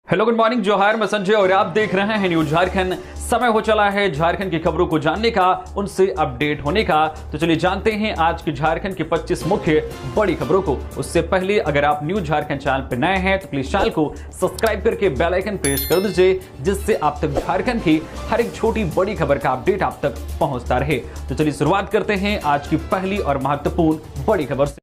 Hello good morning, जोहार, मैं संजय और आप देख रहे हैं न्यूज झारखंड। समय हो चला है झारखंड की खबरों को जानने का, उनसे अपडेट होने का। तो चलिए जानते हैं आज की झारखंड की 25 मुख्य बड़ी खबरों को। उससे पहले अगर आप न्यूज झारखंड चैनल पर नए हैं तो प्लीज चैनल को सब्सक्राइब करके बेल आइकन प्रेस कर दीजिए, जिससे आप तक झारखंड की हर एक छोटी बड़ी खबर का अपडेट आप तक पहुंचता रहे। तो चलिए शुरुआत करते हैं आज की पहली और महत्वपूर्ण बड़ी खबर से।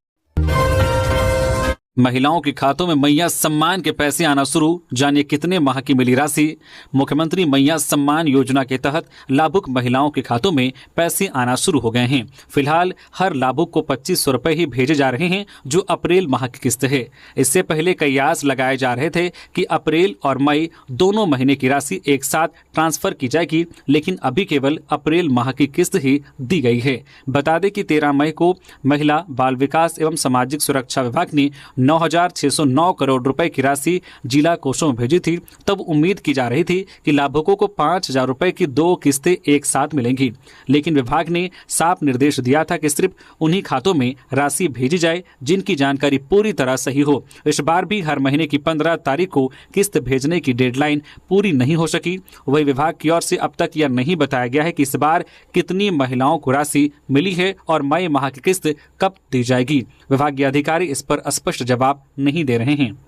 महिलाओं के खातों में मैया सम्मान के पैसे आना शुरू, जानिए कितने माह की मिली राशि। मुख्यमंत्री मैया सम्मान योजना के तहत लाभुक महिलाओं के खातों में पैसे आना शुरू हो गए हैं। फिलहाल हर लाभुक को 2500 रुपए ही भेजे जा रहे हैं, जो अप्रैल माह की किस्त है। इससे पहले कयास लगाए जा रहे थे कि अप्रैल और मई दोनों महीने की राशि एक साथ ट्रांसफर की जाएगी, लेकिन अभी केवल अप्रैल माह की किस्त ही दी गई है। बता दें कि 13 मई को महिला बाल विकास एवं सामाजिक सुरक्षा विभाग ने 9,609 करोड़ रुपए की राशि जिला कोषों में भेजी थी। तब उम्मीद की जा रही थी कि लाभुकों को 5,000 रुपए की 2 किस्तें एक साथ मिलेंगी, लेकिन विभाग ने साफ निर्देश दिया था कि सिर्फ उन्हीं खातों में राशि भेजी जाए जिनकी जानकारी पूरी तरह सही हो। इस बार भी हर महीने की 15 तारीख को किस्त भेजने की डेडलाइन पूरी नहीं हो सकी। वही विभाग की ओर से अब तक यह नहीं बताया गया है कि इस बार कितनी महिलाओं को राशि मिली है और मई माह की किस्त कब दी जाएगी। विभागीय अधिकारी इस पर स्पष्ट जवाब नहीं दे रहे हैं।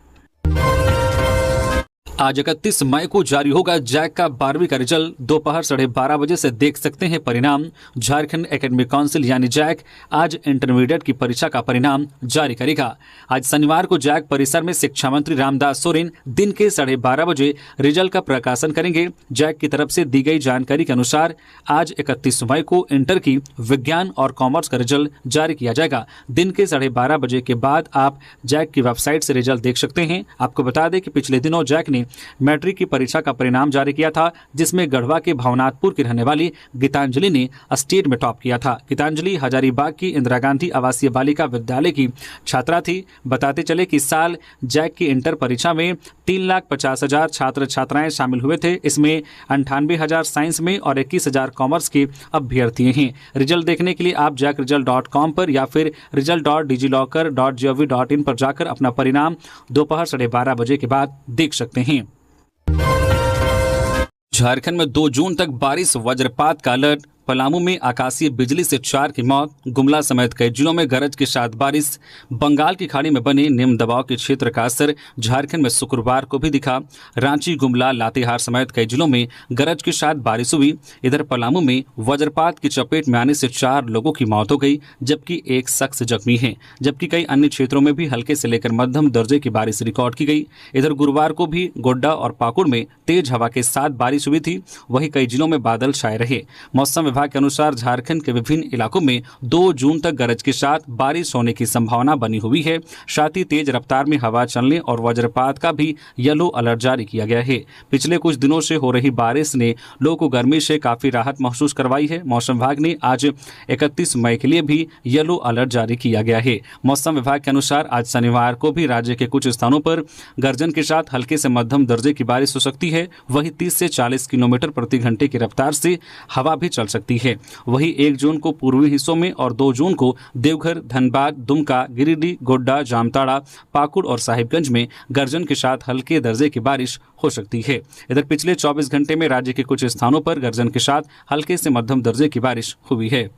आज 31 मई को जारी होगा जैक का 12वीं का रिजल्ट। दोपहर 12:30 बजे से देख सकते हैं परिणाम। झारखंड एकेडमिक काउंसिल यानी जैक आज इंटरमीडिएट की परीक्षा का परिणाम जारी करेगा। आज शनिवार को जैक परिसर में शिक्षा मंत्री रामदास सोरेन दिन के 12:30 बजे रिजल्ट का प्रकाशन करेंगे। जैक की तरफ से दी गई जानकारी के अनुसार आज 31 मई को इंटर की विज्ञान और कॉमर्स का रिजल्ट जारी किया जाएगा। दिन के 12:30 बजे के बाद आप जैक की वेबसाइट से रिजल्ट देख सकते हैं। आपको बता दें कि पिछले दिनों जैक ने मैट्रिक की परीक्षा का परिणाम जारी किया था, जिसमें गढ़वा के भवनाथपुर की रहने वाली गीतांजलि ने स्टेट में टॉप किया था। गीतांजलि हजारीबाग की इंदिरा गांधी आवासीय बालिका विद्यालय की छात्रा थी। बताते चले कि इस साल जैक की इंटर परीक्षा में 3,50,000 छात्र छात्राएं शामिल हुए थे। इसमें 98,000 साइंस में और 21,000 कॉमर्स के अभ्यर्थी हैं। रिजल्ट देखने के लिए आप jackresult.com पर या फिर result.digiloccer.gov.in पर जाकर अपना परिणाम दोपहर 12:30 बजे के बाद देख सकते हैं। झारखंड में 2 जून तक बारिश वज्रपात का अलर्ट। पलामू में आकाशीय बिजली से 4 की मौत। गुमला समेत कई जिलों में गरज के साथ बारिश। बंगाल की खाड़ी में बने निम्न दबाव के क्षेत्र का असर झारखंड में शुक्रवार को भी दिखा। रांची, गुमला, लातेहार समेत कई जिलों में गरज के साथ बारिश हुई। इधर पलामू में वज्रपात की चपेट में आने से 4 लोगों की मौत हो गई, जबकि एक शख्स जख्मी है। जबकि कई अन्य क्षेत्रों में भी हल्के से लेकर मध्यम दर्जे की बारिश रिकॉर्ड की गई। इधर गुरुवार को भी गोड्डा और पाकुड़ में तेज हवा के साथ बारिश हुई थी। वहीं कई जिलों में बादल छाए रहे। मौसम विभाग के अनुसार झारखंड के विभिन्न इलाकों में 2 जून तक गरज के साथ बारिश होने की संभावना बनी हुई है। साथ ही तेज रफ्तार में हवा चलने और वज्रपात का भी येलो अलर्ट जारी किया गया है। पिछले कुछ दिनों से हो रही बारिश ने लोगों को गर्मी से काफी राहत महसूस करवाई है। मौसम विभाग ने आज 31 मई के लिए भी येलो अलर्ट जारी किया गया है। मौसम विभाग के अनुसार आज शनिवार को भी राज्य के कुछ स्थानों पर गर्जन के साथ हल्के से मध्यम दर्जे की बारिश हो सकती है। वहीं 30 से 40 किलोमीटर प्रति घंटे की रफ्तार से हवा भी चल सकती है। वहीं 1 जून को पूर्वी हिस्सों में और 2 जून को देवघर, धनबाद, दुमका, गिरिडीह, गोड्डा, जामताड़ा, पाकुड़ और साहिबगंज में गर्जन के साथ हल्के दर्जे की बारिश हो सकती है। इधर पिछले 24 घंटे में राज्य के कुछ स्थानों पर गर्जन के साथ हल्के से मध्यम दर्जे की बारिश हुई है।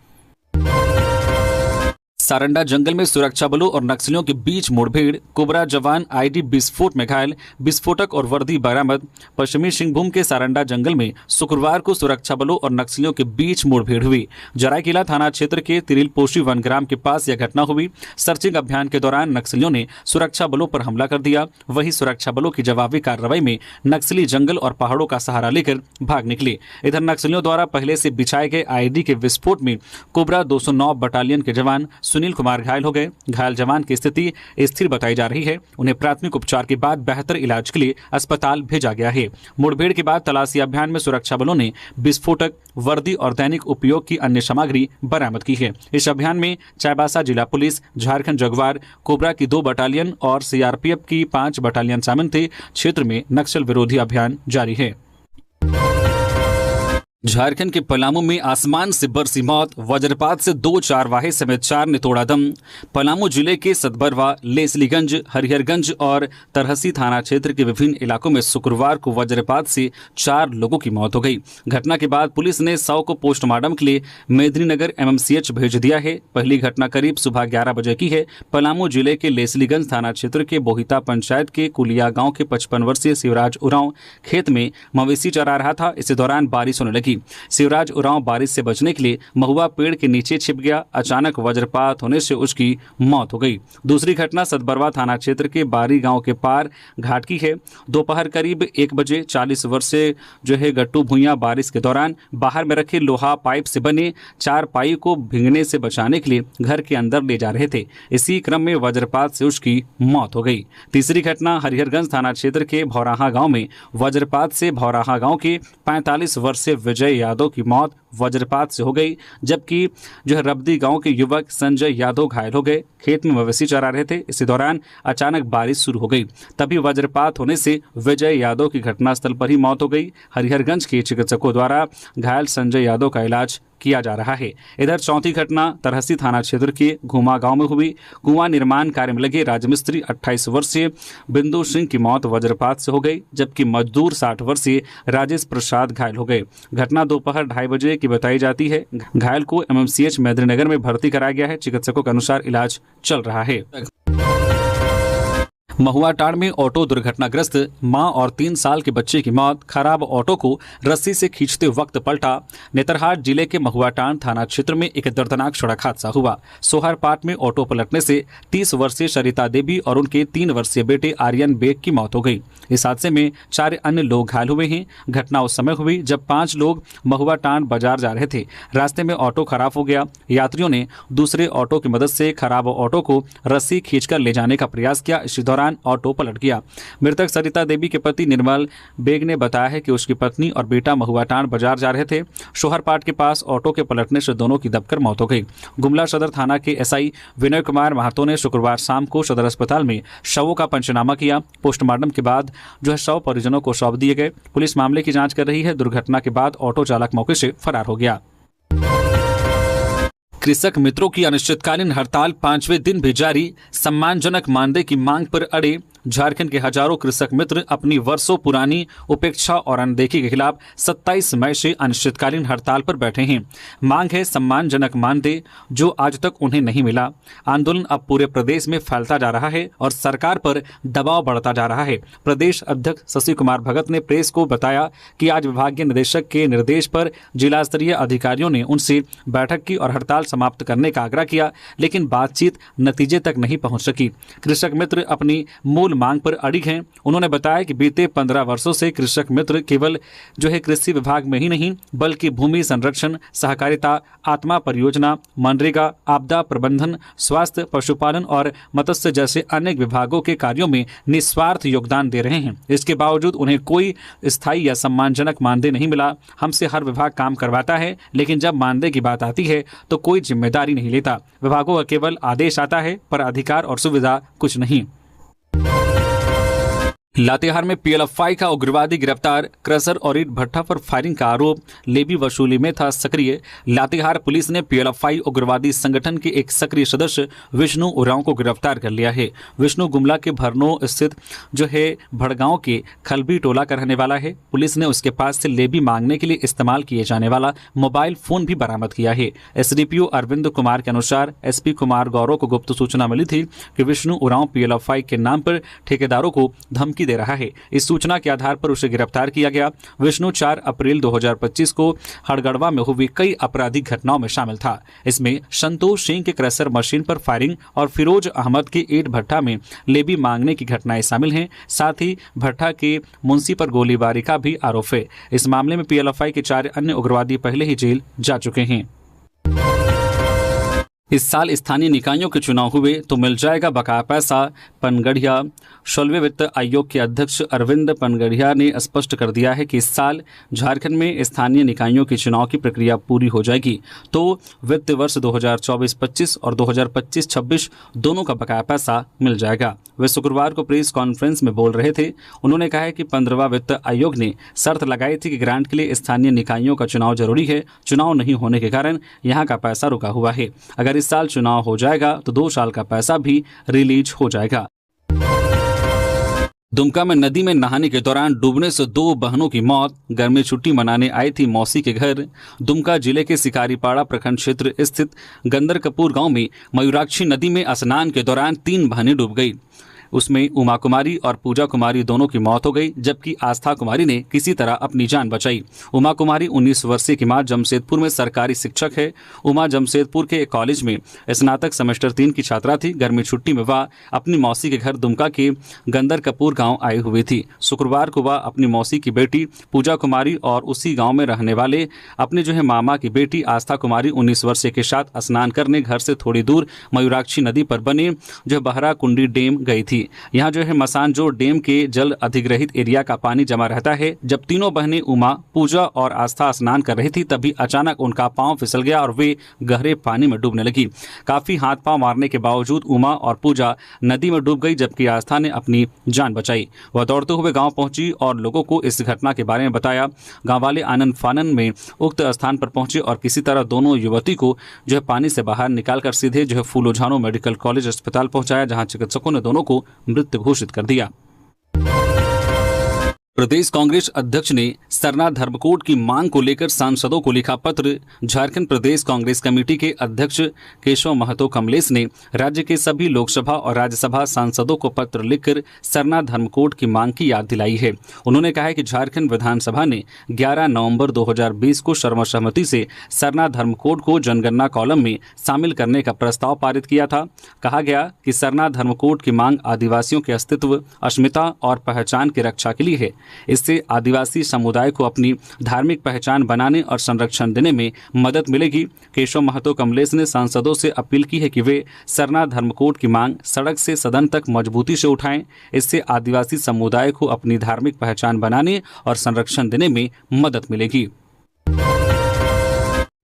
सारंडा जंगल में सुरक्षा बलों और नक्सलियों के बीच मुठभेड़। कोबरा जवान आईडी विस्फोट में घायल, विस्फोटक और वर्दी बरामद। पश्चिमी सिंहभूम के सारंडा जंगल में शुक्रवार को सुरक्षा बलों और नक्सलियों के बीच मुठभेड़ हुई। जरायकेला थाना क्षेत्र के तिरिलपोशी वनग्राम के पास यह घटना हुई। सर्चिंग अभियान के दौरान नक्सलियों ने सुरक्षा बलों पर हमला कर दिया। वहीं सुरक्षा बलों की जवाबी कार्रवाई में नक्सली जंगल और पहाड़ों का सहारा लेकर भाग निकले। इधर नक्सलियों द्वारा पहले से बिछाए गए आईडी के विस्फोट में कोबरा 209 बटालियन के जवान सुनील कुमार घायल हो गए। घायल जवान की स्थिति स्थिर बताई जा रही है। उन्हें प्राथमिक उपचार के बाद बेहतर इलाज के लिए अस्पताल भेजा गया है। मुठभेड़ के बाद तलाशी अभियान में सुरक्षा बलों ने विस्फोटक, वर्दी और दैनिक उपयोग की अन्य सामग्री बरामद की है। इस अभियान में चाईबासा जिला पुलिस, झारखंड जगुआर, कोबरा की 2 बटालियन और सीआरपीएफ की 5 बटालियन शामिल थे। क्षेत्र में नक्सल विरोधी अभियान जारी है। झारखंड के पलामू में आसमान से बरसी मौत, वज्रपात से 2 चारवाहे समेत 4 ने तोड़ा दम। पलामू जिले के सतबरवा, लेसलीगंज, हरिहरगंज और तरहसी थाना क्षेत्र के विभिन्न इलाकों में शुक्रवार को वज्रपात से 4 लोगों की मौत हो गई। घटना के बाद पुलिस ने शव को पोस्टमार्टम के लिए मेदिनीनगर MMCH भेज दिया है। पहली घटना करीब सुबह 11 बजे की है। पलामू जिले के लेसलीगंज थाना क्षेत्र के बोहिता पंचायत के कुलिया गाँव के 55 वर्षीय शिवराज उरांव खेत में मवेशी चरा रहा था। इसी दौरान बारिश होने लगी। शिवराज उरांव बारिश से बचने के लिए महुआ पेड़ के नीचे छिप गया। अचानक वज्रपात होने से उसकी मौत हो गई। दूसरी घटना सतबरवा थाना क्षेत्र के बारी गांव के पार घाट की है। दोपहर करीब 1 बजे 40 वर्षीय गट्टू भुइयां बारिश के दौरान बाहर में रखे लोहा पाइप से बने 4 पाई को भीगने से बचाने के लिए घर के अंदर ले जा रहे थे। इसी क्रम में वज्रपात से उसकी मौत हो गई। तीसरी घटना हरिहरगंज थाना क्षेत्र के भौराहा गांव में वज्रपात से भौराहा गांव के 45 वर्षीय विजय यादव की मौत वज्रपात से हो गई, जबकि रबदी गांव के युवक संजय यादव घायल हो गए। खेत में मवेशी चरा रहे थे। इसी दौरान अचानक बारिश शुरू हो गई, तभी वज्रपात होने से विजय यादव की घटनास्थल पर ही मौत हो गई। हरिहरगंज के चिकित्सकों द्वारा घायल संजय यादव का इलाज किया जा रहा है। इधर चौथी घटना तरहसी थाना क्षेत्र के घुमा गांव में हुई। कुआं निर्माण कार्य में लगे राजमिस्त्री 28 वर्षीय बिंदु सिंह की मौत वज्रपात से हो गई, जबकि मजदूर 60 वर्षीय राजेश प्रसाद घायल हो गए। घटना दोपहर 2:30 बजे की बताई जाती है। घायल को MMCH मेदिनीनगर में भर्ती कराया गया है। चिकित्सकों के अनुसार इलाज चल रहा है। महुआटांड में ऑटो दुर्घटनाग्रस्त, मां और 3 साल के बच्चे की मौत। खराब ऑटो को रस्सी से खींचते वक्त पलटा। नेतरहाट जिले के महुआटांड थाना क्षेत्र में एक दर्दनाक सड़क हादसा हुआ। सोहरपाट में ऑटो पलटने से 30 वर्षीय सरिता देवी और उनके 3 वर्षीय बेटे आर्यन बेग की मौत हो गई। इस हादसे में 4 अन्य लोग घायल हुए हैं। घटना उस समय हुई जब 5 लोग महुआटांड बाजार जा रहे थे। रास्ते में ऑटो खराब हो गया। यात्रियों ने दूसरे ऑटो की मदद से खराब ऑटो को रस्सी खींचकर ले जाने का प्रयास किया। इसी दौरान ऑटो पलट गया। मृतक सरिता देवी के पति निर्मल बेग ने बताया है कि उसकी पत्नी और बेटा महुआटांड बाजार जा रहे थे। शोहरपाट के पास ऑटो के पलटने से दोनों की दबकर मौत हो गई। गुमला सदर थाना के SI विनय कुमार महातो ने शुक्रवार शाम को सदर अस्पताल में शवों का पंचनामा किया। पोस्टमार्टम के बाद शव परिजनों को सौंप दिए गए। पुलिस मामले की जांच कर रही है। दुर्घटना के बाद ऑटो चालक मौके से फरार हो गया। कृषक मित्रों की अनिश्चितकालीन हड़ताल 5वें दिन भी जारी। सम्मानजनक मानदेय की मांग पर अड़े झारखंड के हजारों कृषक मित्र अपनी वर्षों पुरानी उपेक्षा और अनदेखी के खिलाफ 27 मई से अनिश्चितकालीन हड़ताल पर बैठे हैं। मांग है सम्मानजनक मानदेय, जो आज तक उन्हें नहीं मिला। आंदोलन अब पूरे प्रदेश में फैलता जा रहा है और सरकार पर दबाव बढ़ता जा रहा है। प्रदेश अध्यक्ष शशि कुमार भगत ने प्रेस को बताया कि आज विभागीय निदेशक के निर्देश पर जिला स्तरीय अधिकारियों ने उनसे बैठक की और हड़ताल समाप्त करने का आग्रह किया, लेकिन बातचीत नतीजे तक नहीं पहुंच सकी। कृषक मित्र अपनी मूल मांग पर अड़िग हैं। उन्होंने बताया कि बीते 15 वर्षों से कृषक मित्र केवल कृषि विभाग में ही नहीं, बल्कि भूमि संरक्षण, सहकारिता, आत्मा परियोजना, मनरेगा, आपदा प्रबंधन, स्वास्थ्य, पशुपालन और मत्स्य जैसे अनेक विभागों के कार्यों में निस्वार्थ योगदान दे रहे हैं। इसके बावजूद उन्हें कोई स्थायी या सम्मानजनक मानदेय नहीं मिला। हमसे हर विभाग काम करवाता है, लेकिन जब मानदेय की बात आती है तो कोई जिम्मेदारी नहीं लेता। विभागों का केवल आदेश आता है, पर अधिकार और सुविधा कुछ नहीं। लातेहार में PLFI का उग्रवादी गिरफ्तार। क्रशर और ईंट भट्ठा पर फायरिंग का आरोप, लेवी वसूली में था सक्रिय। लातेहार पुलिस ने PLFI उग्रवादी संगठन के एक सक्रिय सदस्य विष्णु उरांव को गिरफ्तार कर लिया है। विष्णु गुमला के भरनो स्थित भड़गांव के खलबी टोला का रहने वाला है। पुलिस ने उसके पास से लेवी मांगने के लिए इस्तेमाल किए जाने वाला मोबाइल फोन भी बरामद किया है। SDPO अरविंद कुमार के अनुसार SP कुमार गौरव को गुप्त सूचना मिली थी कि विष्णु उरांव PLFI के नाम पर ठेकेदारों को धमकी दे रहा है। इस सूचना के आधार पर उसे गिरफ्तार किया गया। विष्णु 4 अप्रैल 2025 को हड़गड़वा में हुई कई आपराधिक घटनाओं में शामिल था। इसमें संतोष सिंह के क्रशर मशीन पर फायरिंग और फिरोज अहमद के ईंट भट्ठा में लेवी मांगने की घटनाएं शामिल हैं। साथ ही भट्ठा के मुंशी पर गोलीबारी का भी आरोप है। इस मामले में PLFI के 4 अन्य उग्रवादी पहले ही जेल जा चुके हैं। इस साल स्थानीय निकायों के चुनाव हुए तो मिल जाएगा बकाया पैसा, पनगढ़िया। 16वें वित्त आयोग के अध्यक्ष अरविंद पनगढ़िया ने स्पष्ट कर दिया है कि इस साल झारखंड में स्थानीय निकायों के चुनाव की प्रक्रिया पूरी हो जाएगी तो वित्त वर्ष 2024-25 और 2025-26 दोनों का बकाया पैसा मिल जाएगा। वे शुक्रवार को प्रेस कॉन्फ्रेंस में बोल रहे थे। उन्होंने कहा है कि 15वां वित्त आयोग ने शर्त लगाई थी कि ग्रांट के लिए स्थानीय निकायों का चुनाव जरूरी है। चुनाव नहीं होने के कारण यहाँ का पैसा रुका हुआ है। अगर इस साल चुनाव हो जाएगा तो 2 साल का पैसा भी रिलीज हो जाएगा। दुमका में नदी में नहाने के दौरान डूबने से 2 बहनों की मौत। गर्मी छुट्टी मनाने आई थी मौसी के घर। दुमका जिले के सिकारीपाड़ा प्रखंड क्षेत्र स्थित गंदरकपूर गांव में मयूराक्षी नदी में स्नान के दौरान 3 बहनें डूब गई। उसमें उमा कुमारी और पूजा कुमारी दोनों की मौत हो गई, जबकि आस्था कुमारी ने किसी तरह अपनी जान बचाई। उमा कुमारी 19 वर्षीय की मां जमशेदपुर में सरकारी शिक्षक है। उमा जमशेदपुर के एक कॉलेज में स्नातक सेमेस्टर 3 की छात्रा थी। गर्मी छुट्टी में वह अपनी मौसी के घर दुमका के गंदरकपूर गांव आई हुई थी। शुक्रवार को वह अपनी मौसी की बेटी पूजा कुमारी और उसी गाँव में रहने वाले अपने मामा की बेटी आस्था कुमारी 19 वर्षीय के साथ स्नान करने घर से थोड़ी दूर मयूराक्षी नदी पर बने बहरा कुंडी डैम गई थी। यहाँ मसानजोर डैम के जल अधिग्रहित एरिया का पानी जमा रहता है। जब तीनों बहनें उमा, पूजा और आस्था स्नान कर रही थी तभी अचानक उनका पांव फिसल गया और वे गहरे पानी में डूबने लगी। काफी हाथ पांव मारने के बावजूद उमा और पूजा नदी में डूब गई, जबकि आस्था ने अपनी जान बचाई। वह दौड़ते हुए गांव पहुंची और लोगों को इस घटना के बारे में बताया। गांव वाले आनंद फानन में उक्त स्थान पर पहुंचे और किसी तरह दोनों युवती को पानी से बाहर निकालकर सीधे फूलो झानो मेडिकल कॉलेज अस्पताल पहुंचाया, जहां चिकित्सकों ने दोनों को मृत घोषित कर दिया। प्रदेश कांग्रेस अध्यक्ष ने सरना धर्मकोड की मांग को लेकर सांसदों को लिखा पत्र। झारखंड प्रदेश कांग्रेस कमेटी के अध्यक्ष केशव महतो कमलेश ने राज्य के सभी लोकसभा और राज्यसभा सांसदों को पत्र लिखकर सरना धर्मकोड की मांग की याद दिलाई है। उन्होंने कहा है कि झारखंड विधानसभा ने 11 नवंबर 2020 को सर्वसम्मति से सरना धर्मकोड को जनगणना कॉलम में शामिल करने का प्रस्ताव पारित किया था। कहा गया कि सरना धर्मकोड की मांग आदिवासियों के अस्तित्व, अस्मिता और पहचान की रक्षा के लिए है। इससे आदिवासी समुदाय को अपनी धार्मिक पहचान बनाने और संरक्षण देने में मदद मिलेगी। केशव महतो कमलेश ने सांसदों से अपील की है कि वे सरना धर्मकोड की मांग सड़क से सदन तक मजबूती से उठाएं। इससे आदिवासी समुदाय को अपनी धार्मिक पहचान बनाने और संरक्षण देने में मदद मिलेगी।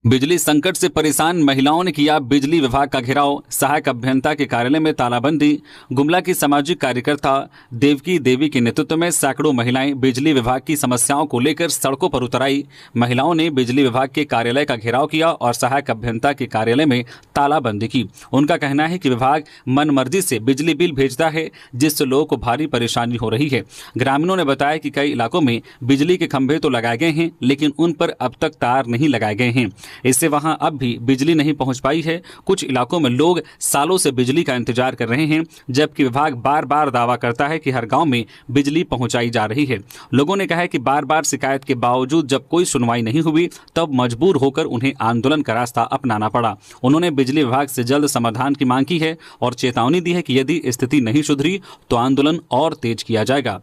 बिजली संकट से परेशान महिलाओं ने किया बिजली विभाग का घेराव। सहायक अभियंता के कार्यालय में तालाबंदी। गुमला की सामाजिक कार्यकर्ता देवकी देवी के नेतृत्व में सैकड़ों महिलाएं बिजली विभाग की समस्याओं को लेकर सड़कों पर उतर आई। महिलाओं ने बिजली विभाग के कार्यालय का घेराव किया और सहायक अभियंता के कार्यालय में तालाबंदी की। उनका कहना है कि विभाग मनमर्जी से बिजली बिल भेजता है, जिससे लोगों को भारी परेशानी हो रही है। ग्रामीणों ने बताया कि कई इलाकों में बिजली के खंभे तो लगाए गए हैं, लेकिन उन पर अब तक तार नहीं लगाए गए हैं। इससे वहां अब भी बिजली नहीं पहुंच पाई है। कुछ इलाकों में लोग सालों से बिजली का इंतजार कर रहे हैं, जबकि विभाग बार बार दावा करता है कि हर गांव में बिजली पहुंचाई जा रही है। लोगों ने कहा है कि बार बार शिकायत के बावजूद जब कोई सुनवाई नहीं हुई तब मजबूर होकर उन्हें आंदोलन का रास्ता अपनाना पड़ा। उन्होंने बिजली विभाग से जल्द समाधान की मांग की है और चेतावनी दी है कि यदि स्थिति नहीं सुधरी तो आंदोलन और तेज किया जाएगा।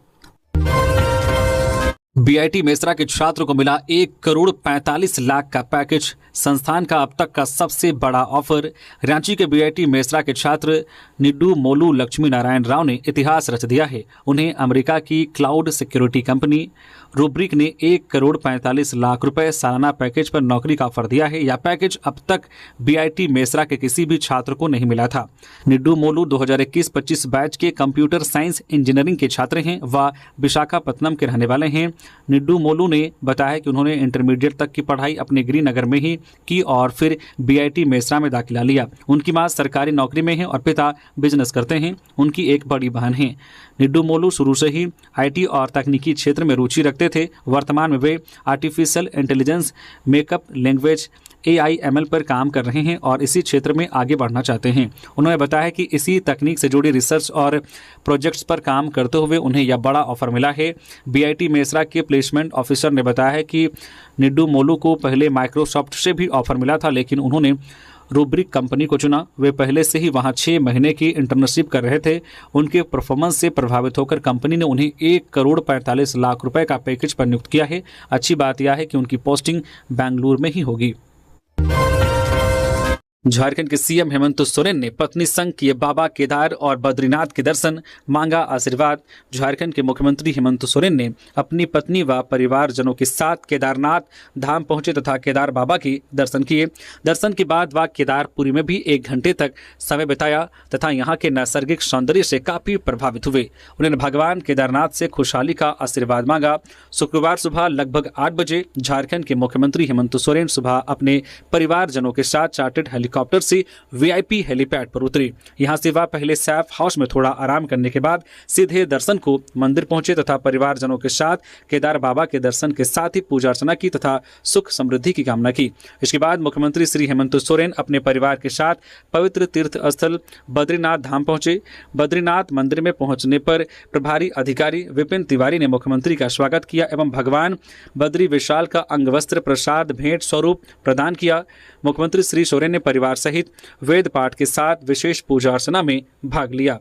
बीआईटी मेसरा के छात्र को मिला 1 करोड़ 45 लाख का पैकेज। संस्थान का अब तक का सबसे बड़ा ऑफर। रांची के बीआईटी मेसरा के छात्र निड्डू मोलू लक्ष्मी नारायण राव ने इतिहास रच दिया है। उन्हें अमेरिका की क्लाउड सिक्योरिटी कंपनी रूब्रिक ने 1 करोड़ 45 लाख रुपए सालाना पैकेज पर नौकरी का ऑफर दिया है। यह पैकेज अब तक बीआईटी मेसरा के किसी भी छात्र को नहीं मिला था। निड्डू मोलू 2021-25 बैच के कंप्यूटर साइंस इंजीनियरिंग के छात्र हैं। वह विशाखापत्तनम के रहने वाले हैं। निड्डू मोलू ने बताया कि उन्होंने इंटरमीडिएट तक की पढ़ाई अपने गृहनगर में ही की और फिर बीआईटी मेसरा में दाखिला लिया। उनकी मां सरकारी नौकरी में है और पिता बिजनेस करते हैं। उनकी एक बड़ी बहन है। निड्डू मोलू शुरू से ही आईटी और तकनीकी क्षेत्र में रुचि रखते थे। वर्तमान में वे artificial intelligence, makeup language, AIML पर काम कर रहे हैं और इसी क्षेत्र में आगे बढ़ना चाहते हैं। उन्होंने बताया कि इसी तकनीक से जुड़ी रिसर्च और प्रोजेक्ट्स पर काम करते हुए उन्हें यह बड़ा ऑफर मिला है। बीआईटी मेसरा के प्लेसमेंट ऑफिसर ने बताया है कि निड्डू मोलू को पहले माइक्रोसॉफ्ट से भी ऑफर मिला था, लेकिन उन्होंने रूब्रिक कंपनी को चुना। वे पहले से ही वहां 6 महीने की इंटर्नशिप कर रहे थे। उनके परफॉर्मेंस से प्रभावित होकर कंपनी ने उन्हें 1 करोड़ 45 लाख रुपए का पैकेज पर नियुक्त किया है। अच्छी बात यह है कि उनकी पोस्टिंग बेंगलुरु में ही होगी। झारखंड के सीएम हेमंत सोरेन ने पत्नी संग किए बाबा केदार और बद्रीनाथ के दर्शन, मांगा आशीर्वाद। झारखंड के मुख्यमंत्री हेमंत सोरेन ने अपनी पत्नी व परिवारजनों के साथ केदारनाथ धाम पहुंचे तथा केदार बाबा के दर्शन किए। दर्शन के बाद वह केदारपुरी में भी 1 घंटे तक समय बिताया तथा यहां के नैसर्गिक सौंदर्य से काफी प्रभावित हुए। उन्होंने भगवान केदारनाथ से खुशहाली का आशीर्वाद मांगा। शुक्रवार सुबह लगभग 8 बजे झारखंड के मुख्यमंत्री हेमंत सोरेन सुबह अपने परिवारजनों के साथ चार्टर्ड हेलीकॉप्टर से वीआईपी हेलीपैड पर उतरे। यहां से वह पहले सैफ हाउस में थोड़ा आराम करने के बाद सीधे दर्शन को मंदिर पहुंचे तथा परिवारजनों के साथ केदार बाबा के दर्शन के साथ ही पूजा अर्चना की तथा सुख समृद्धि की कामना की। इसके बाद मुख्यमंत्री श्री हेमंत सोरेन अपने परिवार के साथ पवित्र तीर्थ स्थल बद्रीनाथ धाम पहुंचे। बद्रीनाथ मंदिर में पहुंचने पर प्रभारी अधिकारी विपिन तिवारी ने मुख्यमंत्री का स्वागत किया एवं भगवान बद्री विशाल का अंगवस्त्र प्रसाद भेंट स्वरूप प्रदान किया। मुख्यमंत्री श्री सोरेन ने परिवार सहित वेद पाठ के साथ विशेष पूजा अर्चना में भाग लिया।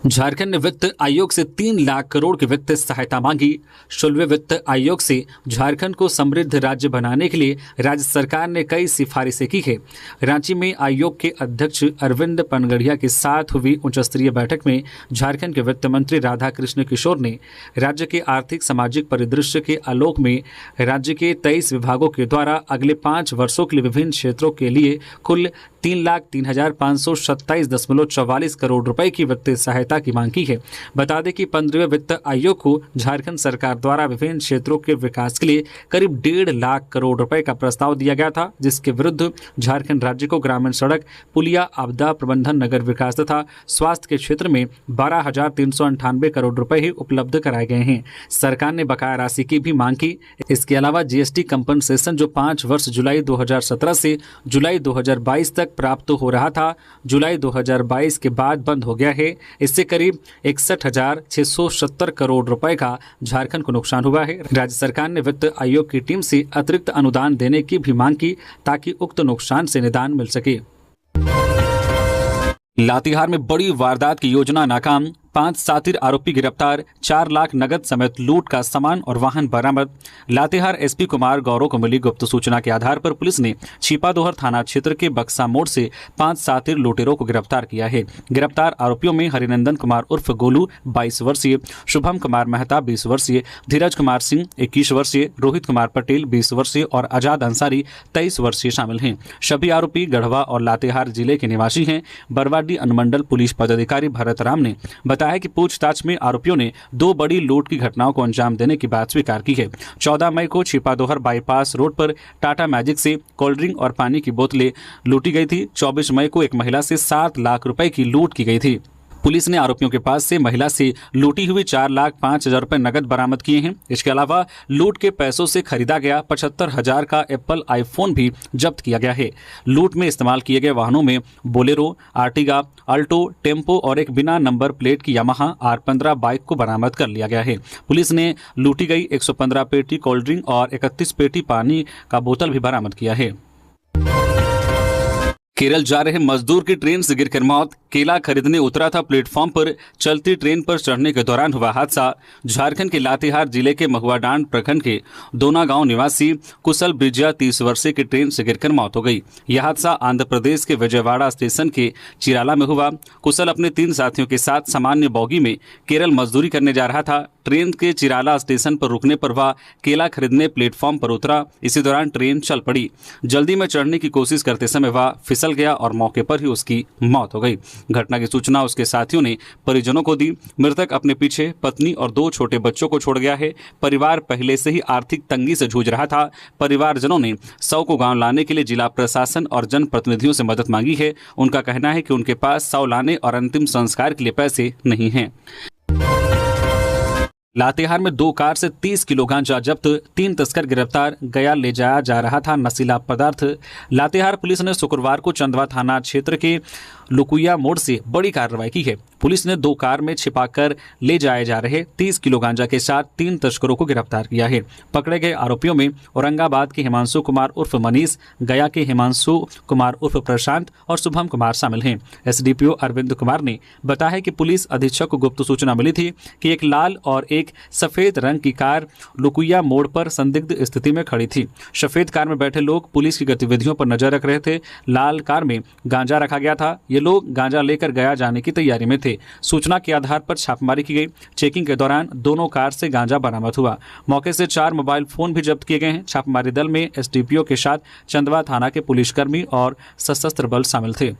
झारखंड ने वित्त आयोग से 3 लाख करोड़ की वित्तीय सहायता मांगी। 16वें वित्त आयोग से झारखंड को समृद्ध राज्य बनाने के लिए राज्य सरकार ने कई सिफारिशें की है। रांची में आयोग के अध्यक्ष अरविंद पनगड़िया के साथ हुई उच्च स्तरीय बैठक में झारखंड के वित्त मंत्री राधाकृष्ण किशोर ने राज्य के आर्थिक सामाजिक परिदृश्य के आलोक में राज्य के 23 विभागों के द्वारा अगले 5 वर्षों के लिए विभिन्न क्षेत्रों के लिए कुल 3,03,527.44 करोड़ रुपए की वित्तीय सहायता की मांग की है। बता दें कि 15वें वित्त आयोग को झारखंड सरकार द्वारा विभिन्न क्षेत्रों के विकास के लिए करीब 1.5 लाख करोड़ रुपए का प्रस्ताव दिया गया था, जिसके विरुद्ध झारखंड राज्य को ग्रामीण सड़क, पुलिया, आपदा प्रबंधन, नगर विकास तथा स्वास्थ्य के क्षेत्र में 12,398 करोड़ रुपए ही उपलब्ध कराए गए हैं। सरकार ने बकाया राशि की भी मांग की। इसके अलावा जीएसटी कंपनसेशन जो 5 वर्ष जुलाई 2017 से जुलाई 2022 तक प्राप्त हो रहा था, जुलाई 2022 के बाद बंद हो गया है। इससे करीब 61,670 करोड़ रुपए का झारखंड को नुकसान हुआ है। राज्य सरकार ने वित्त आयोग की टीम से अतिरिक्त अनुदान देने की भी मांग की ताकि उक्त नुकसान से निदान मिल सके। लातेहार में बड़ी वारदात की योजना नाकाम, 5 शातिर आरोपी गिरफ्तार, 4 लाख नगद समेत लूट का सामान और वाहन बरामद। लातेहार एसपी कुमार गौरव को मिली गुप्त सूचना के आधार पर पुलिस ने छिपादोहर थाना क्षेत्र के बक्सा मोड़ से 5 शातिर लुटेरों को गिरफ्तार किया है। गिरफ्तार आरोपियों में हरिनंदन कुमार उर्फ गोलू 22 वर्षीय, शुभम कुमार मेहता 20 वर्षीय, धीरज कुमार सिंह 21 वर्षीय, रोहित कुमार पटेल 20 वर्षीय और आजाद अंसारी 23 वर्षीय शामिल हैं। सभी आरोपी गढ़वा और लातेहार जिले के निवासी हैं। बरवाडी अनुमंडल पुलिस पदाधिकारी भरत राम ने बताया है कि पूछताछ में आरोपियों ने 2 बड़ी लूट की घटनाओं को अंजाम देने की बात स्वीकार की है। 14 मई को छिपादोहर बाईपास रोड पर टाटा मैजिक से कोल्ड ड्रिंक और पानी की बोतलें लूटी गई थी। 24 मई को एक महिला से 7 लाख रुपए की लूट की गई थी। पुलिस ने आरोपियों के पास से महिला से लूटी हुई 4,05,000 रुपए नगद बरामद किए हैं। इसके अलावा लूट के पैसों से खरीदा गया 75,000 का एप्पल आईफोन भी जब्त किया गया है। लूट में इस्तेमाल किए गए वाहनों में बोलेरो, आर्टिगा, अल्टो, टेम्पो और एक बिना नंबर प्लेट की यामाहा R15 बाइक को बरामद कर लिया गया है। पुलिस ने लूटी गई 115 पेटी कोल्ड ड्रिंक और 31 पेटी पानी का बोतल भी बरामद किया है। केरल जा रहे मजदूर की ट्रेन से गिरकर मौत, केला खरीदने उतरा था प्लेटफॉर्म पर, चलती ट्रेन पर चढ़ने के दौरान हुआ हादसा। झारखंड के लातेहार जिले के महुआडांड प्रखंड के दोना गांव निवासी कुशल ब्रिजिया 30 वर्षीय की ट्रेन से गिरकर मौत हो गई। यह हादसा आंध्र प्रदेश के विजयवाड़ा स्टेशन के चिराला में हुआ। कुशल अपने 3 साथियों के साथ सामान्य बोगी में केरल मजदूरी करने जा रहा था। ट्रेन के चिराला स्टेशन पर रुकने पर वह केला खरीदने प्लेटफॉर्म पर उतरा। इसी दौरान ट्रेन चल पड़ी। जल्दी में चढ़ने की कोशिश करते समय वह फिसल गया और मौके पर ही उसकी मौत हो गई। घटना की सूचना उसके साथियों ने परिजनों को दी। मृतक अपने पीछे पत्नी और 2 छोटे बच्चों को छोड़ गया है। परिवार पहले से ही आर्थिक तंगी से जूझ रहा था। परिवारजनों ने शव को गांव लाने के लिए जिला प्रशासन और जनप्रतिनिधियों से मदद मांगी है। उनका कहना है कि उनके पास शव लाने और अंतिम संस्कार के लिए पैसे नहीं हैं। लातेहार में 2 कार से 30 किलो गांजा जब्त, 3 तस्कर गिरफ्तार, गया ले जाया जा रहा था नशीला पदार्थ। लातेहार पुलिस ने शुक्रवार को चंदवा थाना क्षेत्र के लुकुया मोड़ से बड़ी कार्रवाई की है। पुलिस ने 2 कार में छिपाकर ले जाए जा रहे 30 किलो गांजा के साथ 3 तस्करों को गिरफ्तार किया है। पकड़े गए आरोपियों में औरंगाबाद के हिमांशु कुमार उर्फ मनीष, गया के हिमांशु कुमार उर्फ प्रशांत और शुभम कुमार शामिल हैं। एसडीपीओ अरविंद कुमार ने बताया कि पुलिस अधीक्षक को गुप्त सूचना मिली थी कि एक लाल और एक सफेद रंग की कार लुकुया मोड़ पर संदिग्ध स्थिति में खड़ी थी। सफेद कार में बैठे लोग पुलिस की गतिविधियों पर नजर रख रहे थे। लाल कार में गांजा रखा गया था। ये लोग गांजा लेकर गया जाने की तैयारी में थे। सूचना के आधार पर छापेमारी की गई। चेकिंग के दौरान दोनों कार से गांजा बरामद हुआ। मौके से 4 मोबाइल फोन भी जब्त किए गए हैं। छापेमारी दल में एसडीपीओ के साथ चंदवा थाना के पुलिसकर्मी और सशस्त्र बल शामिल थे।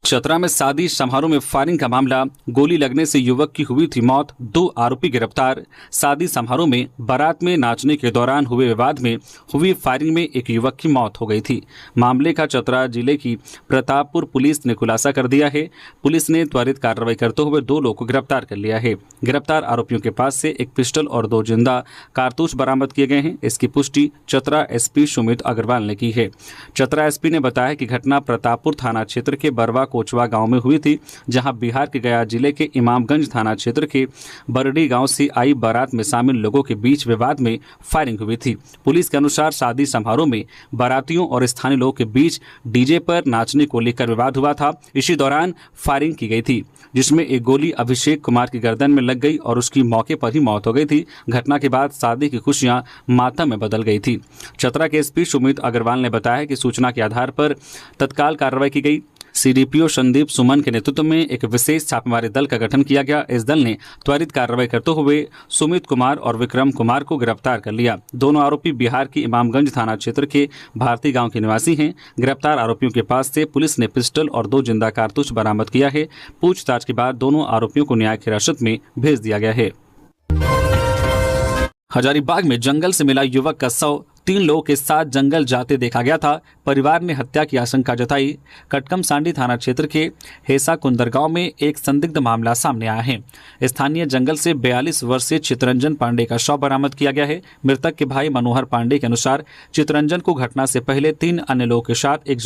चतरा में शादी समारोह में फायरिंग का मामला, गोली लगने से युवक की हुई थी मौत, 2 आरोपी गिरफ्तार। शादी समारोह में बारात में नाचने के दौरान हुए विवाद में हुई फायरिंग में एक युवक की मौत हो गई थी। मामले का चतरा जिले की प्रतापपुर पुलिस ने खुलासा कर दिया है। पुलिस ने त्वरित कार्रवाई करते हुए 2 लोगों को गिरफ्तार कर लिया है। गिरफ्तार आरोपियों के पास से एक पिस्टल और 2 जिंदा कारतूस बरामद किए गए हैं। इसकी पुष्टि चतरा एसपी सुमित अग्रवाल ने की है। चतरा एसपी ने बताया कि घटना प्रतापपुर थाना क्षेत्र के बरवा कोचवा गांव में हुई थी, जहां बिहार के गया जिले के इमामगंज थाना क्षेत्र के बरडी गांव से आई बारात में शामिल लोगों के बीच विवाद में फायरिंग हुई थी। पुलिस के अनुसार शादी समारोह में बारातियों और स्थानीय लोगों के बीच डीजे पर नाचने को लेकर विवाद हुआ था। इसी दौरान फायरिंग की गई थी, जिसमें एक गोली अभिषेक कुमार की गर्दन में लग गई और उसकी मौके पर ही मौत हो गई थी। घटना के बाद शादी की खुशियां मातम में बदल गई थी। चतरा के एसपी सुमित अग्रवाल ने बताया कि सूचना के आधार पर तत्काल कार्रवाई की गई। सीडीपीओ संदीप सुमन के नेतृत्व में एक विशेष छापेमारी दल का गठन किया गया। इस दल ने त्वरित कार्रवाई करते हुए सुमित कुमार और विक्रम कुमार को गिरफ्तार कर लिया। दोनों आरोपी बिहार की इमामगंज थाना क्षेत्र के भारती गांव के निवासी हैं। गिरफ्तार आरोपियों के पास से पुलिस ने पिस्टल और 2 जिंदा कारतूस बरामद किया है। पूछताछ के बाद दोनों आरोपियों को न्यायिक हिरासत में भेज दिया गया है। हजारीबाग में जंगल से मिला युवक का शव 3 लोगों के साथ जंगल जाते देखा गया था। परिवार ने हत्या की आशंका जताई। कटकम सांडी थाना क्षेत्र के हेसा कुंदर गांव में एक संदिग्ध मामला सामने आया है। स्थानीय जंगल से 42 वर्षीय चितरंजन पांडे का शव बरामद किया गया है। मृतक के भाई मनोहर पांडे के अनुसार चितरंजन को घटना से पहले 3 अन्य लोगों के साथ एक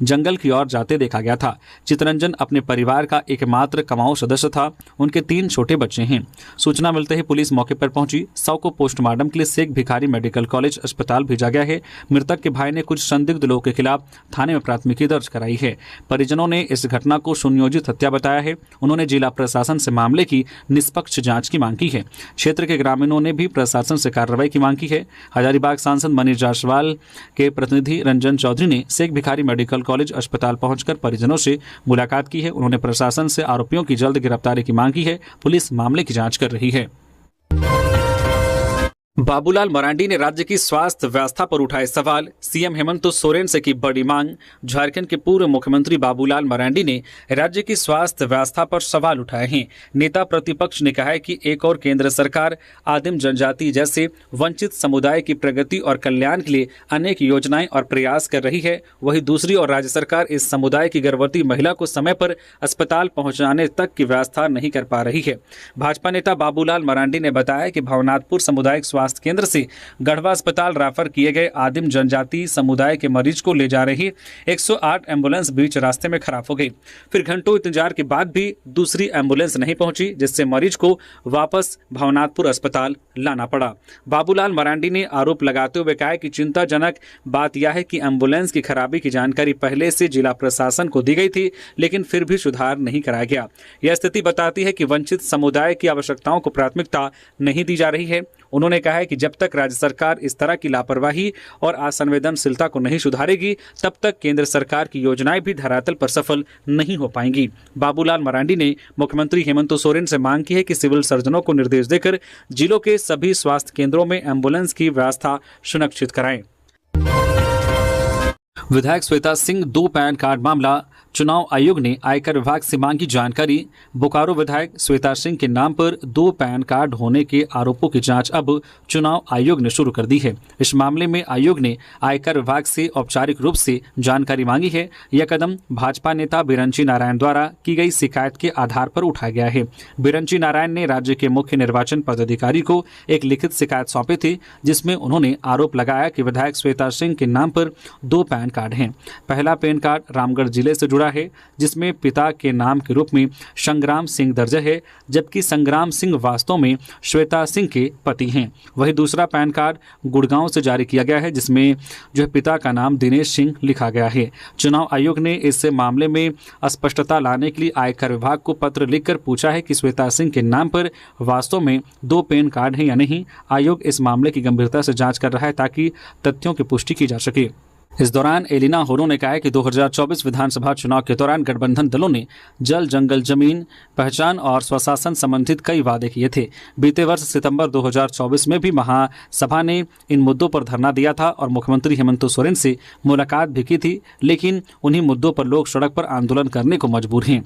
जंगल की ओर जाते देखा गया था। चितरंजन अपने परिवार का एकमात्र कमाऊ सदस्य था। उनके 3 छोटे बच्चे हैं। सूचना मिलते ही पुलिस मौके पर पहुंची। शव को पोस्टमार्टम के लिए शेख भिखारी मेडिकल कॉलेज अस्पताल भेजा गया है। मृतक के भाई ने कुछ संदिग्ध लोगों के खिलाफ थाने में प्राथमिकी दर्ज कराई है। परिजनों ने इस घटना को सुनियोजित हत्या बताया है। उन्होंने जिला प्रशासन से मामले की निष्पक्ष जांच की मांग की है। क्षेत्र के ग्रामीणों ने भी प्रशासन से कार्रवाई की मांग की है। हजारीबाग सांसद मनीष जायसवाल के प्रतिनिधि रंजन चौधरी ने शेख भिखारी मेडिकल कॉलेज अस्पताल पहुंचकर परिजनों से मुलाकात की है। उन्होंने प्रशासन से आरोपियों की जल्द गिरफ्तारी की मांग की है। पुलिस मामले की जांच कर रही है। बाबूलाल मरांडी ने राज्य की स्वास्थ्य व्यवस्था पर उठाए सवाल। सीएम हेमंत सोरेन से की बड़ी मांग। झारखंड के पूर्व मुख्यमंत्री बाबूलाल मरांडी ने राज्य की स्वास्थ्य व्यवस्था पर सवाल उठाए हैं। नेता प्रतिपक्ष ने कहा है कि एक और केंद्र सरकार आदिम जनजाति जैसे वंचित समुदाय की प्रगति और कल्याण के लिए अनेक योजनाएं और प्रयास कर रही है, वहीं दूसरी ओर राज्य सरकार इस समुदाय की गर्भवती महिला को समय पर अस्पताल पहुंचाने तक की व्यवस्था नहीं कर पा रही है। भाजपा नेता बाबूलाल मरांडी ने बताया कि भवनाथपुर सामुदायिक स्वास्थ्य केंद्र से गढ़वा अस्पताल रेफर किए गए आदिम जनजाति समुदाय के मरीज को ले जा रही 108 एम्बुलेंस बीच रास्ते में खराब हो गई। फिर घंटों इंतजार के बाद भी दूसरी एम्बुलेंस नहीं पहुंची, जिससे मरीज को वापस भवनाथपुर अस्पताल लाना पड़ा। बाबूलाल मरांडी ने आरोप लगाते हुए कहा कि चिंताजनक बात यह है कि एम्बुलेंस की खराबी की जानकारी पहले से जिला प्रशासन को दी गई थी, लेकिन फिर भी सुधार नहीं कराया गया। यह स्थिति बताती है कि वंचित समुदाय की आवश्यकताओं को प्राथमिकता नहीं दी जा रही है। उन्होंने कहा है कि जब तक राज्य सरकार इस तरह की लापरवाही और असंवेदनशीलता को नहीं सुधारेगी, तब तक केंद्र सरकार की योजनाएं भी धरातल पर सफल नहीं हो पाएंगी। बाबूलाल मरांडी ने मुख्यमंत्री हेमंत सोरेन से मांग की है कि सिविल सर्जनों को निर्देश देकर जिलों के सभी स्वास्थ्य केंद्रों में एम्बुलेंस की व्यवस्था सुनिश्चित कराएं। विधायक श्वेता सिंह 2 पैन कार्ड मामला, चुनाव आयोग ने आयकर विभाग से मांगी जानकारी। बोकारो विधायक श्वेता सिंह के नाम पर 2 पैन कार्ड होने के आरोपों की जांच अब चुनाव आयोग ने शुरू कर दी है। इस मामले में आयोग ने आयकर विभाग से औपचारिक रूप से जानकारी मांगी है। यह कदम भाजपा नेता बिरंची नारायण द्वारा की गई शिकायत के आधार पर उठाया गया है। बिरंची नारायण ने राज्य के मुख्य निर्वाचन पदाधिकारी को एक लिखित शिकायत सौंपी थी, जिसमें उन्होंने आरोप लगाया कि विधायक श्वेता सिंह के नाम पर 2 पैन कार्ड हैं। पहला पैन कार्ड रामगढ़ जिले से जुड़ा है, जिसमें पिता के नाम के रूप में संग्राम सिंह दर्ज है, जबकि संग्राम सिंह वास्तव में श्वेता सिंह के पति हैं। वही दूसरा पैन कार्ड गुड़गांव से जारी किया गया है, जिसमें जो है पिता का नाम दिनेश सिंह लिखा गया है। चुनाव आयोग ने इस मामले में स्पष्टता लाने के लिए आयकर विभाग को पत्र लिखकर पूछा है कि श्वेता सिंह के नाम पर वास्तव में 2 पैन कार्ड हैं या नहीं। आयोग इस मामले की गंभीरता से जांच कर रहा है ताकि तथ्यों की पुष्टि की जा सके। इस दौरान एलिना होरो ने कहा है कि 2024 विधानसभा चुनाव के दौरान गठबंधन दलों ने जल, जंगल, जमीन, पहचान और स्वशासन संबंधित कई वादे किए थे। बीते वर्ष सितंबर 2024 में भी महासभा ने इन मुद्दों पर धरना दिया था और मुख्यमंत्री हेमंत सोरेन से मुलाकात भी की थी, लेकिन उन्हीं मुद्दों पर लोग सड़क पर आंदोलन करने को मजबूर हैं।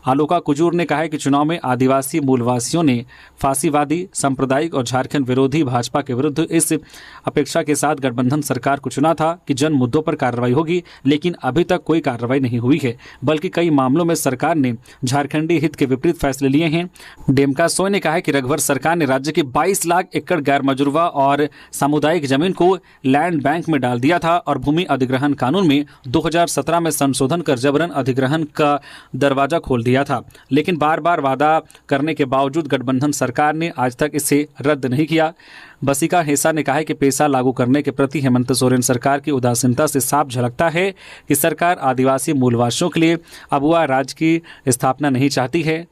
आलोका कुजूर ने कहा है कि चुनाव में आदिवासी मूलवासियों ने फांसीवादी, सांप्रदायिक और झारखंड विरोधी भाजपा के विरुद्ध इस अपेक्षा के साथ गठबंधन सरकार को चुना था कि जन मुद्दों पर कार्रवाई होगी, लेकिन अभी तक कोई कार्रवाई नहीं हुई है, बल्कि कई मामलों में सरकार ने झारखंडी हित के विपरीत फैसले लिए हैं। डेमका सोय ने कहा है कि रघुवर सरकार ने राज्य के 22 लाख एकड़ गैर मजरूवा और सामुदायिक जमीन को लैंड बैंक में डाल दिया था और भूमि अधिग्रहण कानून में 2017 में संशोधन कर जबरन अधिग्रहण का दरवाजा खोल दिया था, लेकिन बार बार वादा करने के बावजूद गठबंधन सरकार ने आज तक इसे रद्द नहीं किया। बसिका हेसा ने कहा है कि पैसा लागू करने के प्रति हेमंत सोरेन सरकार की उदासीनता से साफ झलकता है कि सरकार आदिवासी मूलवासियों के लिए अबुआ राज्य की स्थापना नहीं चाहती है।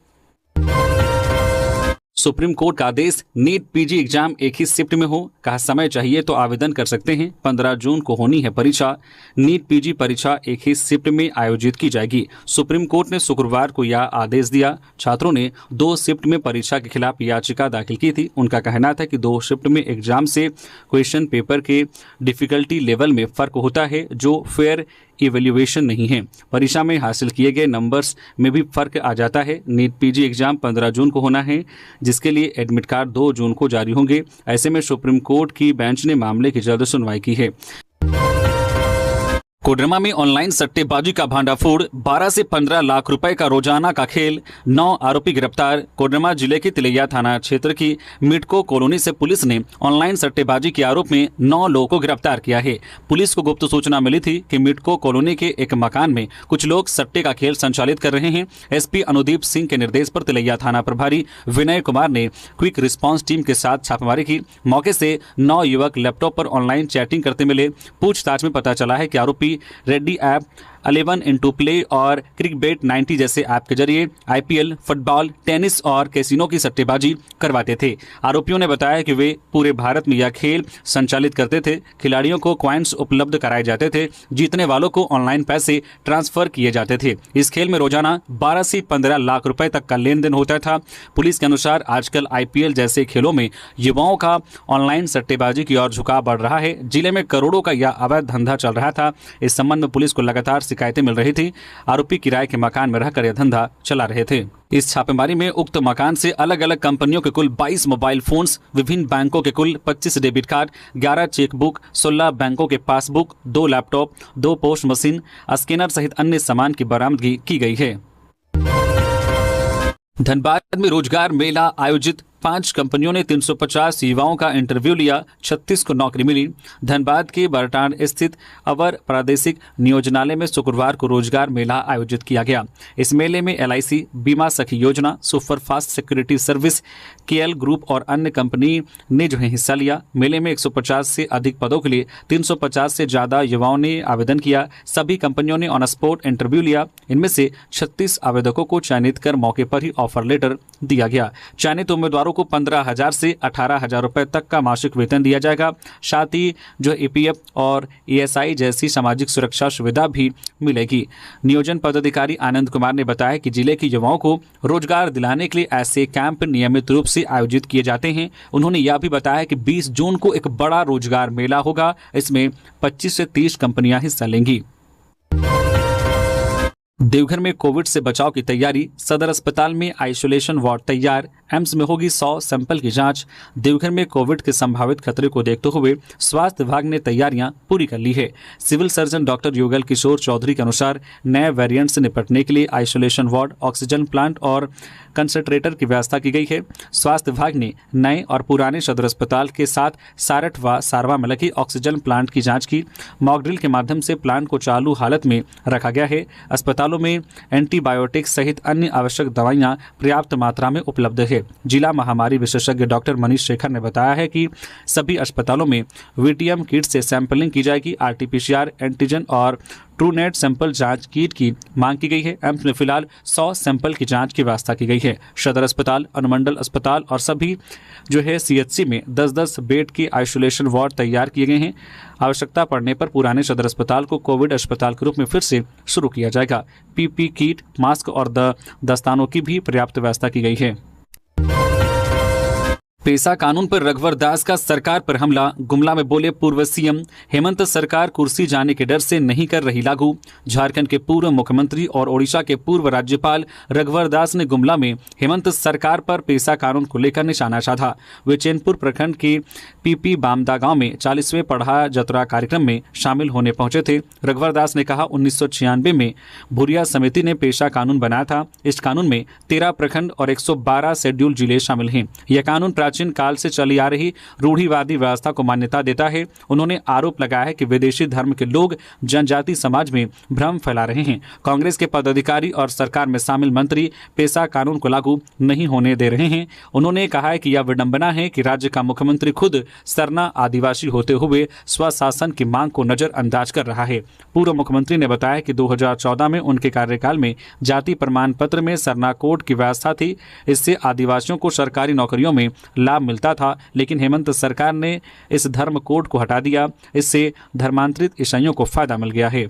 सुप्रीम कोर्ट का आदेश, नीट पीजी एग्जाम एक ही शिफ्ट में हो, कहा समय चाहिए तो आवेदन कर सकते हैं। 15 जून को होनी है परीक्षा। नीट पीजी परीक्षा एक ही शिफ्ट में आयोजित की जाएगी। सुप्रीम कोर्ट ने शुक्रवार को यह आदेश दिया। छात्रों ने 2 शिफ्ट में परीक्षा के खिलाफ याचिका दाखिल की थी। उनका कहना था कि 2 शिफ्ट में एग्जाम से क्वेश्चन पेपर के डिफिकल्टी लेवल में फर्क होता है, जो फेयर इवेल्युएशन नहीं है। परीक्षा में हासिल किए गए नंबर्स में भी फर्क आ जाता है। नीट पीजी एग्जाम 15 जून को होना है, जिसके लिए एडमिट कार्ड 2 जून को जारी होंगे। ऐसे में सुप्रीम कोर्ट की बेंच ने मामले की जल्द सुनवाई की है। कोडरमा में ऑनलाइन सट्टेबाजी का भांडाफोड़, 12 से 15 लाख रुपए का रोजाना का खेल, 9 आरोपी गिरफ्तार। कोडरमा जिले के तिलैया थाना क्षेत्र की मिडको कॉलोनी से पुलिस ने ऑनलाइन सट्टेबाजी के आरोप में 9 लोगों को गिरफ्तार किया है। पुलिस को गुप्त सूचना मिली थी कि मिडको कॉलोनी के एक मकान में कुछ लोग सट्टे का खेल संचालित कर रहे हैं। एसपी अनुदीप सिंह के निर्देश पर तिलैया थाना प्रभारी विनय कुमार ने क्विक रिस्पांस टीम के साथ छापेमारी की। मौके से 9 युवक लैपटॉप पर ऑनलाइन चैटिंग करते मिले। पूछताछ में पता चला है कि आरोपी रेड्डी ऐप, 11 into प्ले और क्रिकबेट 90 जैसे ऐप के जरिए आईपीएल, फुटबॉल, टेनिस और कैसीनो की सट्टेबाजी करवाते थे। आरोपियों ने बताया कि वे पूरे भारत में यह खेल संचालित करते थे। खिलाड़ियों को कॉइन्स उपलब्ध कराए जाते थे। जीतने वालों को ऑनलाइन पैसे ट्रांसफर किए जाते थे। इस खेल में रोजाना 12 से 15 लाख रुपए तक का लेन देन होता था। पुलिस के अनुसार आजकल आईपीएल जैसे खेलों में युवाओं का ऑनलाइन सट्टेबाजी की ओर झुकाव बढ़ रहा है। जिले में करोड़ों का यह अवैध धंधा चल रहा था। इस संबंध में पुलिस को लगातार शिकायतें मिल रही थी। आरोपी किराए के मकान में रहकर यह धंधा चला रहे थे। इस छापेमारी में उक्त मकान से अलग अलग कंपनियों के कुल 22 मोबाइल फोन्स, विभिन्न बैंकों के कुल 25 डेबिट कार्ड, 11 चेकबुक, 16 बैंकों के passbook, 2 laptop, 2 post machine, scanner सहित अन्य सामान की बरामदगी की गई है। धनबाद में रोजगार मेला आयोजित, 5 कंपनियों ने 350 युवाओं का इंटरव्यू लिया, 36 को नौकरी मिली। धनबाद के बरटांड स्थित अवर प्रादेशिक नियोजनालय में शुक्रवार को रोजगार मेला आयोजित किया गया। इस मेले में एलआईसी, बीमा सखी योजना, superfast security service, KL group और अन्य कंपनी ने जो है हिस्सा लिया। मेले में 150 से अधिक पदों के लिए 350 से ज्यादा युवाओं ने आवेदन किया। सभी कंपनियों ने ऑन स्पॉट इंटरव्यू लिया। इनमें से 36 आवेदकों को चयनित कर मौके पर ही ऑफर लेटर दिया गया। चयनित उम्मीदवारों को 15,000 से 18,000 रुपए तक का मासिक वेतन दिया जाएगा। साथ ही जो ईपीएफ और ईएसआई जैसी सामाजिक सुरक्षा सुविधा भी मिलेगी। नियोजन पदाधिकारी आनंद कुमार ने बताया कि जिले के युवाओं को रोजगार दिलाने के लिए ऐसे कैंप नियमित रूप से आयोजित किए जाते हैं। उन्होंने यह भी बताया कि 20 जून को एक बड़ा रोजगार मेला होगा। इसमें 25 से 30 कंपनियां हिस्सा लेंगी। देवघर में कोविड से बचाव की तैयारी, सदर अस्पताल में आइसोलेशन वार्ड तैयार, एम्स में होगी 100 सैंपल की जांच। देवघर में कोविड के संभावित खतरे को देखते हुए स्वास्थ्य विभाग ने तैयारियां पूरी कर ली है। Civil surgeon doctor Yugal Kishore Chaudhary के अनुसार नए वेरिएंट से निपटने के लिए आइसोलेशन वार्ड, ऑक्सीजन प्लांट और कंसंट्रेटर की व्यवस्था की गई है। स्वास्थ्य विभाग ने नए और पुराने सदर अस्पताल के साथ सारठ व सारवा में लगी ऑक्सीजन प्लांट की जांच की। मॉक ड्रिल के माध्यम से प्लांट को चालू हालत में रखा गया है। अस्पतालों में एंटीबायोटिक सहित अन्य आवश्यक दवाइयां पर्याप्त मात्रा में उपलब्ध है। जिला महामारी विशेषज्ञ डॉक्टर मनीष शेखर ने बताया है कि सभी अस्पतालों में वीटीएम किट से सैंपलिंग की जाएगी। आरटीपीसीआर, एंटीजन और ट्रूनेट सैंपल जांच किट की मांग की गई है। एम्स में फिलहाल 100 सैंपल की जांच की व्यवस्था की गई है। सदर अस्पताल, अनुमंडल अस्पताल और सभी सीएचसी में 10-10 बेड के आइसोलेशन वार्ड तैयार किए गए हैं। आवश्यकता पड़ने पर पुराने सदर अस्पताल को कोविड अस्पताल के रूप में फिर से शुरू किया जाएगा। पीपी किट, मास्क और दस्तानों की भी पर्याप्त व्यवस्था की गई है। पेशा कानून पर रघुवर दास का सरकार पर हमला, गुमला में बोले पूर्व सीएम, हेमंत सरकार कुर्सी जाने के डर से नहीं कर रही लागू। झारखंड के पूर्व मुख्यमंत्री और ओडिशा के पूर्व राज्यपाल रघुवर दास ने गुमला में हेमंत सरकार पर पेशा कानून को लेकर निशाना साधा। वे चैनपुर प्रखंड के पीपी बामदा गांव में 40वें पढ़ा जतरा कार्यक्रम में शामिल होने पहुंचे थे। रघुवर दास ने कहा, 1996 में भुरिया समिति ने पेशा कानून बनाया था। इस कानून में 13 प्रखंड और 112 शेड्यूल जिले शामिल हैं। यह कानून प्राचीन काल से चली आ रही रूढ़िवादी व्यवस्था को मान्यता देता है। उन्होंने आरोप लगाया है कि विदेशी धर्म के लोग जनजाति समाज में भ्रम फैला रहे हैं। कांग्रेस के पदाधिकारी और सरकार में शामिल मंत्री पेशा कानून को लागू नहीं होने दे रहे हैं। उन्होंने कहा है कि यह विडंबना है कि राज्य का मुख्यमंत्री खुद सरना आदिवासी होते हुए स्वशासन की मांग को नजरअंदाज कर रहा है। पूर्व मुख्यमंत्री ने बताया कि 2014 में उनके कार्यकाल में जाति प्रमाण पत्र में सरना कोड की व्यवस्था थी। इससे आदिवासियों को सरकारी नौकरियों में लाभ मिलता था, लेकिन हेमंत सरकार ने इस धर्म कोड को हटा दिया। इससे धर्मांतरित ईसाइयों को फायदा मिल गया है।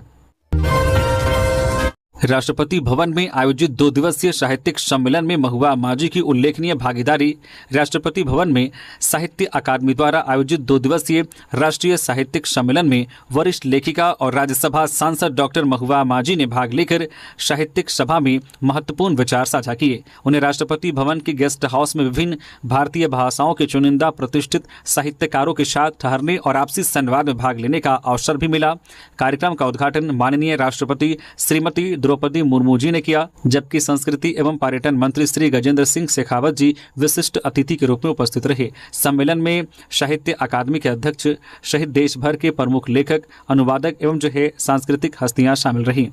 राष्ट्रपति भवन में आयोजित 2 दिवसीय साहित्यिक सम्मेलन में महुआ माझी की उल्लेखनीय भागीदारी। राष्ट्रपति भवन में साहित्य अकादमी द्वारा आयोजित 2 दिवसीय राष्ट्रीय साहित्यिक सम्मेलन में वरिष्ठ लेखिका और राज्यसभा सांसद डॉक्टर महुआ माझी ने भाग लेकर साहित्यिक सभा में महत्वपूर्ण विचार साझा किए। उन्हें राष्ट्रपति भवन के गेस्ट हाउस में विभिन्न भारतीय भाषाओं के चुनिंदा प्रतिष्ठित साहित्यकारों के साथ ठहरने और आपसी संवाद में भाग लेने का अवसर भी मिला। कार्यक्रम का उद्घाटन माननीय राष्ट्रपति श्रीमती द्रौपदी मुर्मू जी ने किया, जबकि संस्कृति एवं पर्यटन मंत्री श्री गजेंद्र सिंह शेखावत जी विशिष्ट अतिथि के रूप में उपस्थित रहे। सम्मेलन में साहित्य अकादमी के अध्यक्ष सहित देश भर के प्रमुख लेखक, अनुवादक एवं सांस्कृतिक हस्तियां शामिल रही।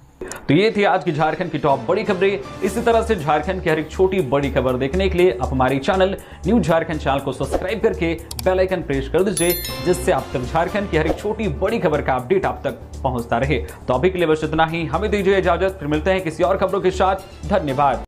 तो ये थी आज की झारखंड की टॉप बड़ी खबरें। इसी तरह से झारखंड की हर एक छोटी बड़ी खबर देखने के लिए आप हमारे चैनल न्यूज झारखंड चैनल को सब्सक्राइब करके बेल आइकन प्रेस कर दीजिए, जिससे आप तक झारखंड की हर एक छोटी बड़ी खबर का अपडेट आप तक पहुंचता रहे। तो अभी के लिए बस इतना ही, हमें दीजिए इजाजत, फिर मिलते हैं किसी और खबरों के साथ। धन्यवाद।